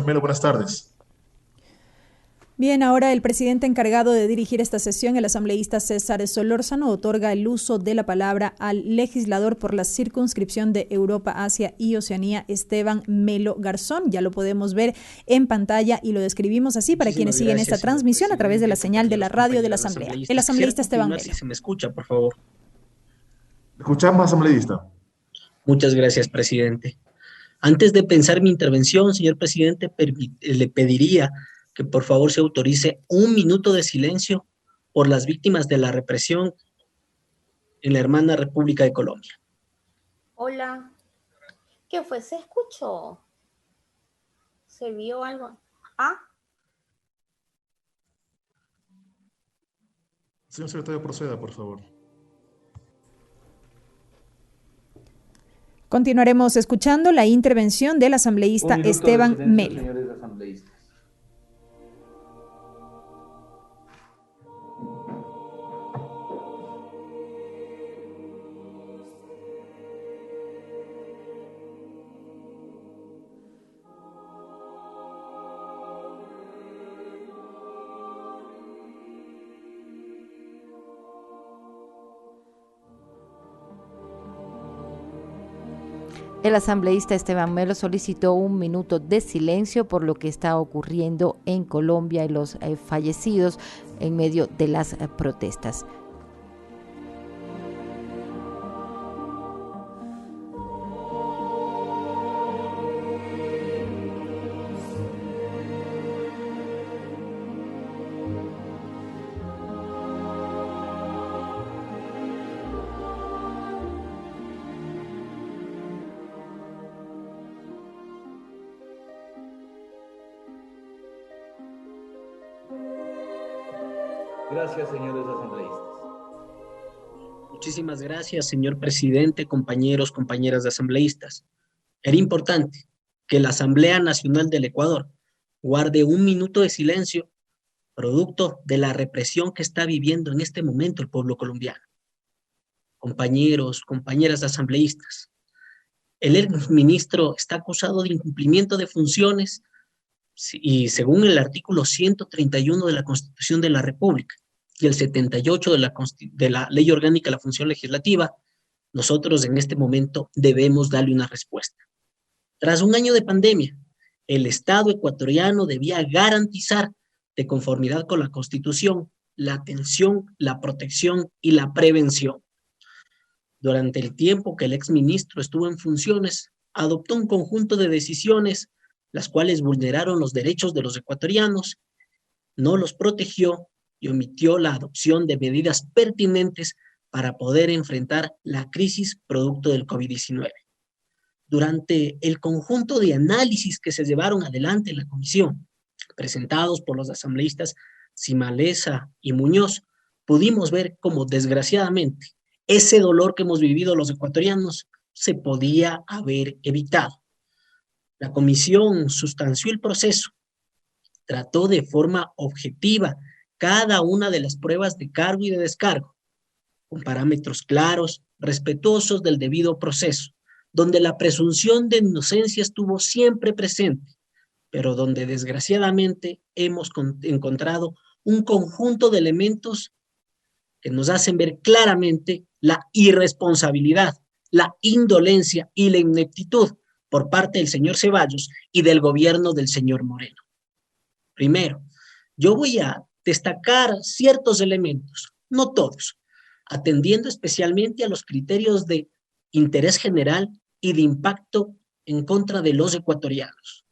Melo, buenas tardes. Bien, ahora el presidente encargado de dirigir esta sesión, el asambleísta César Solórzano, otorga el uso de la palabra al legislador por la circunscripción de Europa, Asia y Oceanía, Esteban Melo Garzón. Ya lo podemos ver en pantalla y lo describimos así para quienes Muchísimas siguen esta gracias, señor transmisión a través de la presidente, señal de la compañeros, radio de la compañeras Asamblea. El asambleístas. Quisiera asambleísta Esteban confirmar si Melo. se me escucha, por favor. Escuchamos, asambleísta. Muchas gracias, presidente. Antes de pensar mi intervención, señor presidente, le pediría que por favor se autorice un minuto de silencio por las víctimas de la represión en la hermana República de Colombia. Hola, ¿qué fue? ¿Se escuchó? ¿Se vio algo? ¿Ah? Señor secretario, proceda, por favor. Continuaremos escuchando la intervención del asambleísta Esteban Melo. Señores asambleístas. El asambleísta Esteban Melo solicitó un minuto de silencio por lo que está ocurriendo en Colombia y los fallecidos en medio de las protestas. Gracias, señores asambleístas. Muchísimas gracias, señor presidente, compañeros, compañeras de asambleístas. Era importante que la Asamblea Nacional del Ecuador guarde un minuto de silencio producto de la represión que está viviendo en este momento el pueblo colombiano. Compañeros, compañeras asambleístas, el exministro está acusado de incumplimiento de funciones y según el artículo 131 de la Constitución de la República y el 78 de la Ley Orgánica de la Función Legislativa, nosotros en este momento debemos darle una respuesta. Tras un año de pandemia, el Estado ecuatoriano debía garantizar, de conformidad con la Constitución, la atención, la protección y la prevención. Durante el tiempo que el exministro estuvo en funciones, adoptó un conjunto de decisiones las cuales vulneraron los derechos de los ecuatorianos, no los protegió y omitió la adopción de medidas pertinentes para poder enfrentar la crisis producto del COVID-19. Durante el conjunto de análisis que se llevaron adelante en la comisión, presentados por los asambleístas Simalesa y Muñoz, pudimos ver cómo desgraciadamente ese dolor que hemos vivido los ecuatorianos se podía haber evitado. La comisión sustanció el proceso, trató de forma objetiva cada una de las pruebas de cargo y de descargo, con parámetros claros, respetuosos del debido proceso, donde la presunción de inocencia estuvo siempre presente, pero donde desgraciadamente hemos encontrado un conjunto de elementos que nos hacen ver claramente la irresponsabilidad, la indolencia y la ineptitud por parte del señor Ceballos y del gobierno del señor Moreno. Primero, yo voy a destacar ciertos elementos, no todos, atendiendo especialmente a los criterios de interés general y de impacto en contra de los ecuatorianos.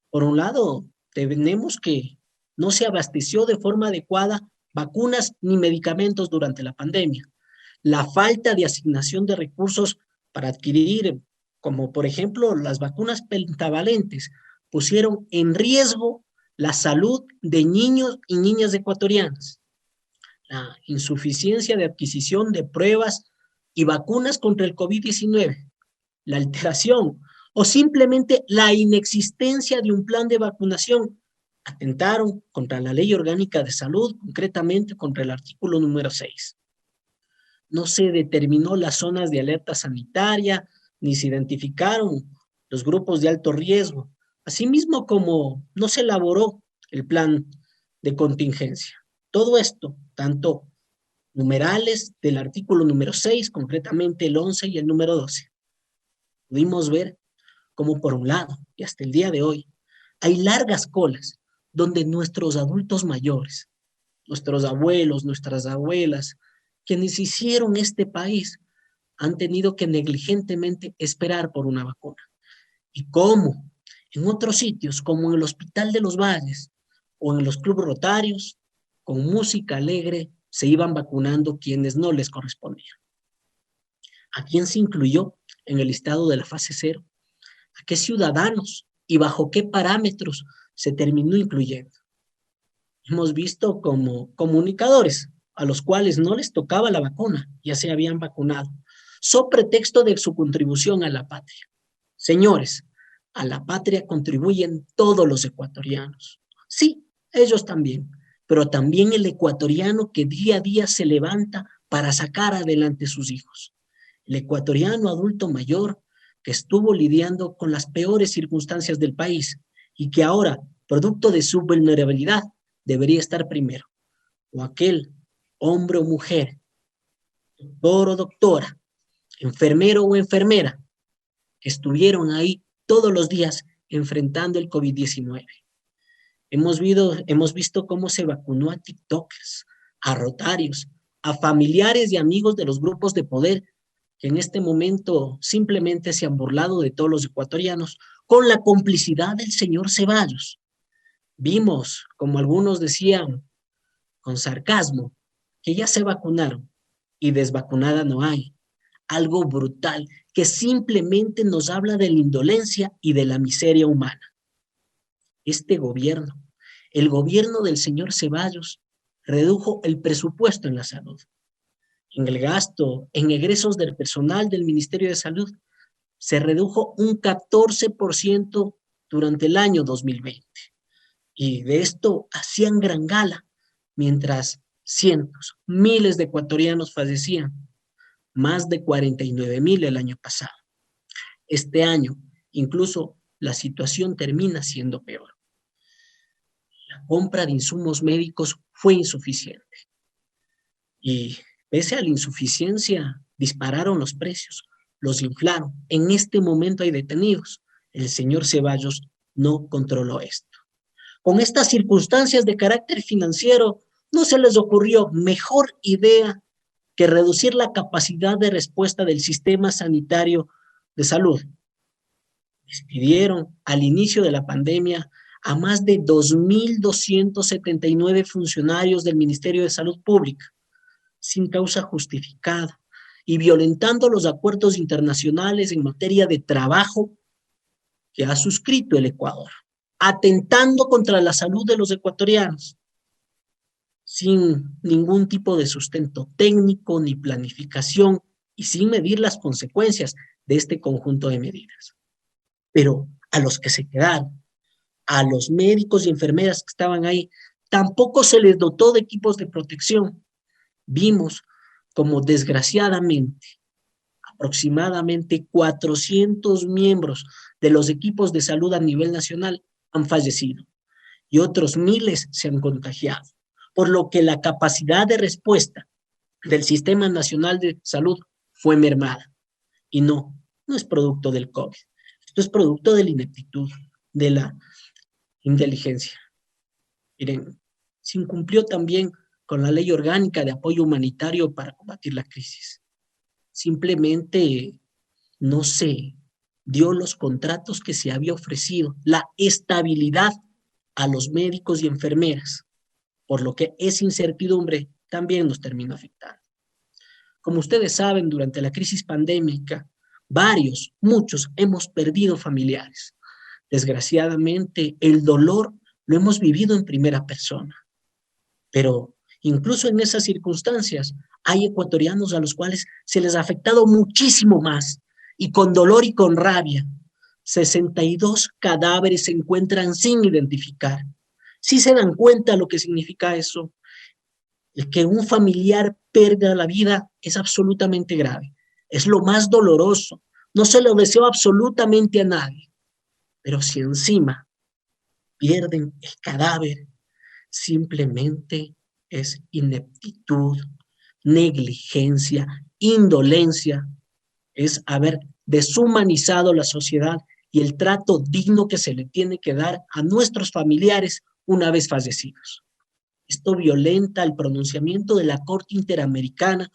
Por un lado, tenemos que no se abasteció de forma adecuada vacunas ni medicamentos durante la pandemia. La falta de asignación de recursos para adquirir, como por ejemplo las vacunas pentavalentes, pusieron en riesgo la salud de niños y niñas ecuatorianas. La insuficiencia de adquisición de pruebas y vacunas contra el COVID-19, la alteración o simplemente la inexistencia de un plan de vacunación atentaron contra la Ley Orgánica de Salud, concretamente contra el artículo número 6. No se determinó las zonas de alerta sanitaria, ni se identificaron los grupos de alto riesgo Asimismo, como no se elaboró el plan de contingencia. Todo esto, tanto numerales del artículo número 6, concretamente el 11 y el número 12, pudimos ver cómo por un lado, y hasta el día de hoy, hay largas colas donde nuestros adultos mayores, nuestros abuelos, nuestras abuelas, quienes hicieron este país, han tenido que negligentemente esperar por una vacuna. Y cómo en otros sitios, como en el Hospital de los Valles o en los clubes rotarios, con música alegre, se iban vacunando quienes no les correspondían. ¿A quién se incluyó en el listado de la fase 0? ¿A qué ciudadanos y bajo qué parámetros se terminó incluyendo? Hemos visto como comunicadores a los cuales no les tocaba la vacuna, ya se habían vacunado, so pretexto de su contribución a la patria. Señores, a la patria contribuyen todos los ecuatorianos. Sí, ellos también, pero también el ecuatoriano que día a día se levanta para sacar adelante sus hijos. El ecuatoriano adulto mayor que estuvo lidiando con las peores circunstancias del país y que ahora, producto de su vulnerabilidad, debería estar primero. O aquel hombre o mujer, doctor o doctora, enfermero o enfermera, que estuvieron ahí todos los días enfrentando el COVID-19. Hemos visto cómo se vacunó a TikTokers, a rotarios, a familiares y amigos de los grupos de poder que en este momento simplemente se han burlado de todos los ecuatorianos con la complicidad del señor Ceballos. Vimos, como algunos decían con sarcasmo, que ya se vacunaron y desvacunada no hay. Algo brutal que simplemente nos habla de la indolencia y de la miseria humana. Este gobierno, el gobierno del señor Ceballos, redujo el presupuesto en la salud. En el gasto, en egresos del personal del Ministerio de Salud, se redujo un 14% durante el año 2020. Y de esto hacían gran gala, mientras cientos, miles de ecuatorianos fallecían, más de 49,000 el año pasado. Este año, incluso, la situación termina siendo peor. La compra de insumos médicos fue insuficiente. Y pese a la insuficiencia, dispararon los precios, los inflaron. En este momento hay detenidos. El señor Ceballos no controló esto. Con estas circunstancias de carácter financiero, no se les ocurrió mejor idea que reducir la capacidad de respuesta del sistema sanitario de salud. Despidieron al inicio de la pandemia a más de 2,279 funcionarios del Ministerio de Salud Pública, sin causa justificada y violentando los acuerdos internacionales en materia de trabajo que ha suscrito el Ecuador, atentando contra la salud de los ecuatorianos, sin ningún tipo de sustento técnico ni planificación y sin medir las consecuencias de este conjunto de medidas. Pero a los que se quedaron, a los médicos y enfermeras que estaban ahí, tampoco se les dotó de equipos de protección. Vimos como desgraciadamente aproximadamente 400 miembros de los equipos de salud a nivel nacional han fallecido y otros miles se han contagiado, por lo que la capacidad de respuesta del Sistema Nacional de Salud fue mermada. Y no es producto del COVID, esto es producto de la ineptitud, de la inteligencia. Miren, se incumplió también con la Ley Orgánica de Apoyo Humanitario para combatir la crisis. Simplemente no se dio los contratos que se había ofrecido, la estabilidad a los médicos y enfermeras, por lo que esa incertidumbre también nos terminó afectando. Como ustedes saben, durante la crisis pandémica, muchos hemos perdido familiares. Desgraciadamente, el dolor lo hemos vivido en primera persona. Pero incluso en esas circunstancias, hay ecuatorianos a los cuales se les ha afectado muchísimo más, y con dolor y con rabia. 62 cadáveres se encuentran sin identificar. ¿Sí se dan cuenta lo que significa eso? El que un familiar pierda la vida es absolutamente grave. Es lo más doloroso. No se lo deseo absolutamente a nadie. Pero si encima pierden el cadáver, simplemente es ineptitud, negligencia, indolencia, es haber deshumanizado la sociedad y el trato digno que se le tiene que dar a nuestros familiares una vez fallecidos. Esto violenta el pronunciamiento de la Corte Interamericana,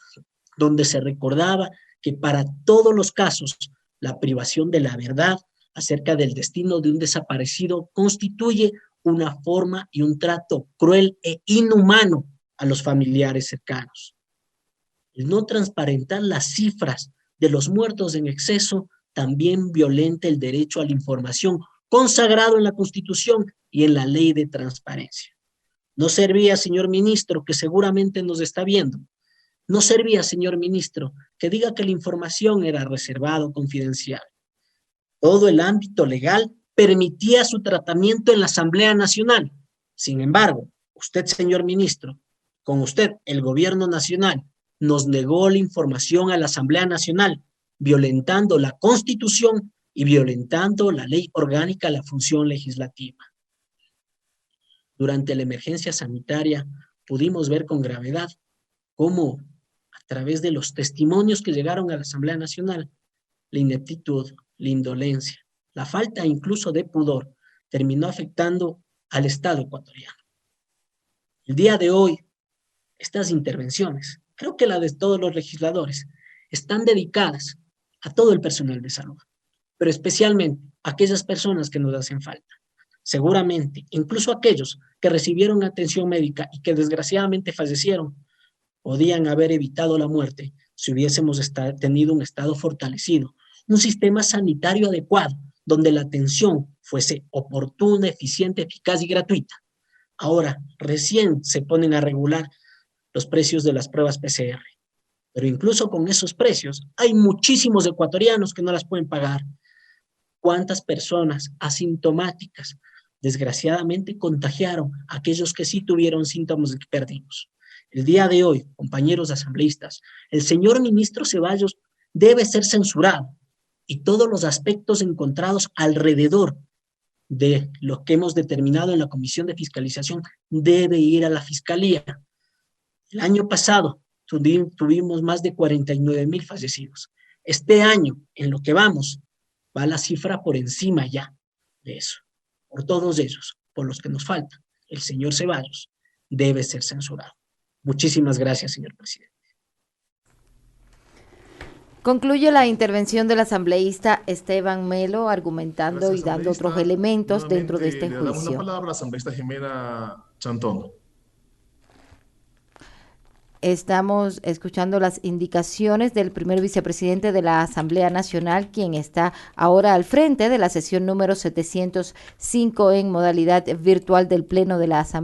donde se recordaba que para todos los casos la privación de la verdad acerca del destino de un desaparecido constituye una forma y un trato cruel e inhumano a los familiares cercanos. El no transparentar las cifras de los muertos en exceso también violenta el derecho a la información consagrado en la Constitución y en la Ley de Transparencia. No servía, señor ministro, que seguramente nos está viendo, no servía, señor ministro, que diga que la información era reservada o confidencial. Todo el ámbito legal permitía su tratamiento en la Asamblea Nacional. Sin embargo, usted, señor ministro, con usted, el gobierno nacional, nos negó la información a la Asamblea Nacional, violentando la Constitución y violentando la ley orgánica de la función legislativa. Durante la emergencia sanitaria pudimos ver con gravedad cómo, a través de los testimonios que llegaron a la Asamblea Nacional, la ineptitud, la indolencia, la falta incluso de pudor, terminó afectando al Estado ecuatoriano. El día de hoy, estas intervenciones, creo que la de todos los legisladores, están dedicadas a todo el personal de salud, pero especialmente a aquellas personas que nos hacen falta. Seguramente, incluso aquellos que recibieron atención médica y que desgraciadamente fallecieron, podían haber evitado la muerte si hubiésemos tenido un Estado fortalecido, un sistema sanitario adecuado, donde la atención fuese oportuna, eficiente, eficaz y gratuita. Ahora, recién se ponen a regular los precios de las pruebas PCR, pero incluso con esos precios hay muchísimos ecuatorianos que no las pueden pagar. ¿Cuántas personas asintomáticas desgraciadamente contagiaron a aquellos que sí tuvieron síntomas que perdimos? El día de hoy, compañeros asambleístas, el señor ministro Ceballos debe ser censurado y todos los aspectos encontrados alrededor de lo que hemos determinado en la Comisión de Fiscalización debe ir a la Fiscalía. El año pasado tuvimos más de 49,000 fallecidos. Este año, en lo que vamos, va la cifra por encima ya de eso. Por todos ellos, por los que nos faltan, el señor Ceballos debe ser censurado. Muchísimas gracias, señor presidente. Concluye la intervención del asambleísta Esteban Melo, argumentando Gracias, y dando otros asambleísta. elementos dentro de este Le damos la juicio. palabra a la asambleísta Jimena Chantón. Estamos escuchando las indicaciones del primer vicepresidente de la Asamblea Nacional, quien está ahora al frente de la sesión número 705 en modalidad virtual del Pleno de la Asamblea.